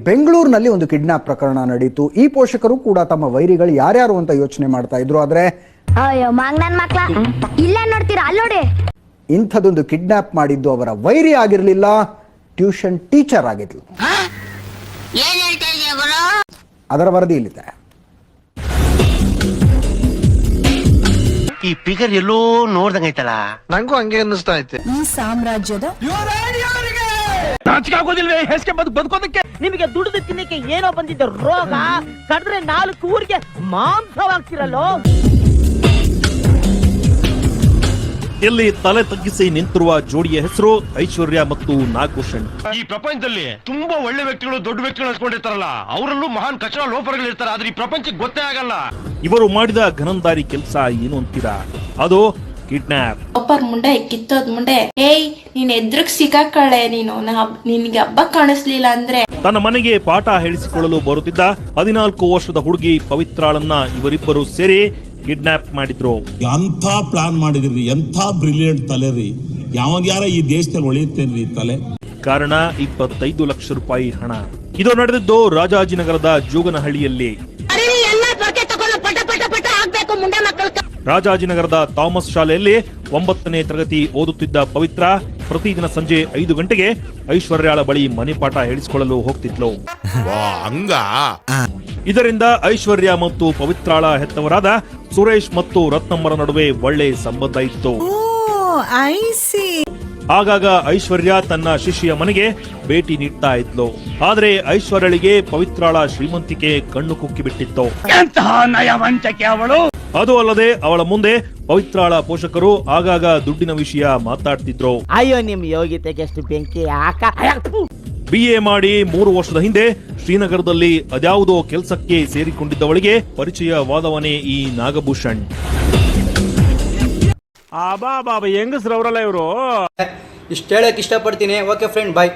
ಬೆಂಗಳೂರಿನಲ್ಲಿ ಒಂದು ಕಿಡ್ನಾಪ್ ಪ್ರಕರಣ ನಡೀತು. ಈ ಪೋಷಕರು ಕೂಡ ತಮ್ಮ ವೈರಿಗಳು ಯಾರ್ಯಾರು ಅಂತ ಯೋಚನೆ ಮಾಡ್ತಾ ಇದ್ರು. ಆದ್ರೆ ಇಂಥದೊಂದು ಕಿಡ್ನಾಪ್ ಮಾಡಿದ್ದು ಅವರ ವೈರಿ ಆಗಿರ್ಲಿಲ್ಲ, ಟ್ಯೂಷನ್ ಟೀಚರ್ ಆಗಿದ್ಲು. ಅದರ ವರದಿ ಇಲ್ಲಿದೆ. ಈ ಫಿಗರ್ ಎಲ್ಲೋ ನೋಡ್ದಂಗೈತಲ್ಲ, ನಂಗೂ ಹಂಗೆ ಅನ್ನಿಸ್ತಾ ಐತೆ. ಈ ಸಾಮ್ರಾಜ್ಯದ ಬದುಕೋದಕ್ಕೆ ನಿಮಗೆ ದುಡಿದು ತಿನ್ನಕ್ಕೆ ಏನೋ ಬಂದಿದ್ದ ರೋಗ ಕಡ್ರೆ 4 ಊರಿಗೆ ಮಾಂಸವಾಗ್ತಿರಲ್ಲೋ. ಇಲ್ಲಿ ತಲೆ ತಗ್ಗಿಸಿ ನಿಂತಿರುವ ಜೋಡಿಯ ಹೆಸರು ಐಶ್ವರ್ಯ ಮತ್ತು ನಾಗಭೂಷಣ್. ಈ ಪ್ರಪಂಚದಲ್ಲಿ ತುಂಬಾ ಒಳ್ಳೆ ವ್ಯಕ್ತಿಗಳು, ದೊಡ್ಡ ವ್ಯಕ್ತಿಗಳು ಅನ್ಸ್ಕೊಂಡಿರ್ತಾರಲ್ಲ, ಅವರಲ್ಲೂ ಮಹಾನ್ ಕಚಡ ಲೋಫರ್ಗಳು ಇರ್ತಾರೆ. ಆದ್ರೆ ಈ ಪ್ರಪಂಚಕ್ಕೆ ಗೊತ್ತೇ ಆಗಲ್ಲ. ಇವರು ಮಾಡಿದ ಘನಂದಾರಿ ಕೆಲಸ ಏನು ಅಂತೀರಾ? ಅದು ಕಿಡ್ನಾಪ್. ಲೋಫರ್ ಮುಂಡೆ, ಕಿತ್ತೋದ್ ಮುಂಡೆ, ಏಯ್ ನೀನ್ ಎದ್ರಗ್ ಸಿಗಾಕಳೆ, ನೀನು ನಿನ್ಗೆ ಹಬ್ಬ ಕಾಣಿಸ್ಲಿಲ್ಲ ಅಂದ್ರೆ. ತನ್ನ ಮನೆಗೆ ಪಾಠ ಹೇಳಿಸಿಕೊಳ್ಳಲು ಬರುತ್ತಿದ್ದ 14 ವರ್ಷದ ಹುಡುಗಿ ಪವಿತ್ರಾಳನ್ನ ಇವರಿಬ್ಬರು ಸೇರಿ ಕಿಡ್ನಾಪ್ ಮಾಡಿದ್ರು. ಎಂಥ ಪ್ಲಾನ್ ಮಾಡಿದ್ರಿ, ಎಂಥ ಬ್ರಿಲಿಯಂಟ್ ತಲೆ ರೀ. ಯಾರ ಈ ದೇಶದಲ್ಲಿ ಒಳೆಯುತ್ತೇನ್ರಿ ತಲೆ. ಕಾರಣ 25 ಲಕ್ಷ ರೂಪಾಯಿ ಹಣ. ಇದು ನಡೆದಿದ್ದು ರಾಜಾಜಿನಗರದ ಜೋಗನಹಳ್ಳಿಯಲ್ಲಿ. ರಾಜಾಜಿನಗರದ ಥಾಮಸ್ ಶಾಲೆಯಲ್ಲಿ 9ನೇ ತರಗತಿ ಓದುತ್ತಿದ್ದ ಪವಿತ್ರ ಪ್ರತಿದಿನ ಸಂಜೆ 5 ಗಂಟೆಗೆ ಐಶ್ವರ್ಯಾಳ ಬಳಿ ಮನೆ ಪಾಠ ಹೇಳಿಸಿಕೊಳ್ಳಲು ಹೋಗ್ತಿದ್ಲು. ಇದರಿಂದ ಐಶ್ವರ್ಯ ಮತ್ತು ಪವಿತ್ರಾಳ ಹೆತ್ತವರಾದ ಸುರೇಶ್ ಮತ್ತು ರತ್ನಮ್ಮರ ನಡುವೆ ಒಳ್ಳೆ ಸಂಬಂಧ ಇತ್ತು. ಆಗಾಗ ಐಶ್ವರ್ಯ ತನ್ನ ಶಿಷ್ಯ ಮನೆಗೆ ಭೇಟಿ ನೀಡ್ತಾ ಇದ್ಲು. ಆದ್ರೆ ಐಶ್ವರ್ಯಳಿಗೆ ಪವಿತ್ರಾಳ ಶ್ರೀಮಂತಿಕೆ ಕಣ್ಣು ಕುಕ್ಕಿ ಬಿಟ್ಟಿತ್ತು. ಅದು ಅಲ್ಲದೆ ಅವಳ ಮುಂದೆ ಪವಿತ್ರಾಳ ಪೋಷಕರು ಆಗಾಗ ದುಡ್ಡಿನ ವಿಷಯ ಮಾತಾಡ್ತಿದ್ರು. ಅಯ್ಯೋ ನಿಮ್ ಯೋಗ್ಯತೆಗೆ ಎಷ್ಟು ಬೆಂಕಿ ಹಾಕ. BA ಮಾಡಿ 3 ವರ್ಷದ ಹಿಂದೆ ಶ್ರೀನಗರದಲ್ಲಿ ಅದ್ಯಾವುದೋ ಕೆಲಸಕ್ಕೆ ಸೇರಿಕೊಂಡಿದ್ದವಳಿಗೆ ಪರಿಚಯವಾದವನೇ ಈ ನಾಗಭೂಷಣ್. ಬಾಬಾ ಹೆಂಗಸ್ರವ್ರಲ್ಲ ಇವರು. ಇಷ್ಟ ಹೇಳಕ್ ಇಷ್ಟಪಡ್ತೀನಿ. ಓಕೆ ಫ್ರೆಂಡ್, ಬಾಯ್.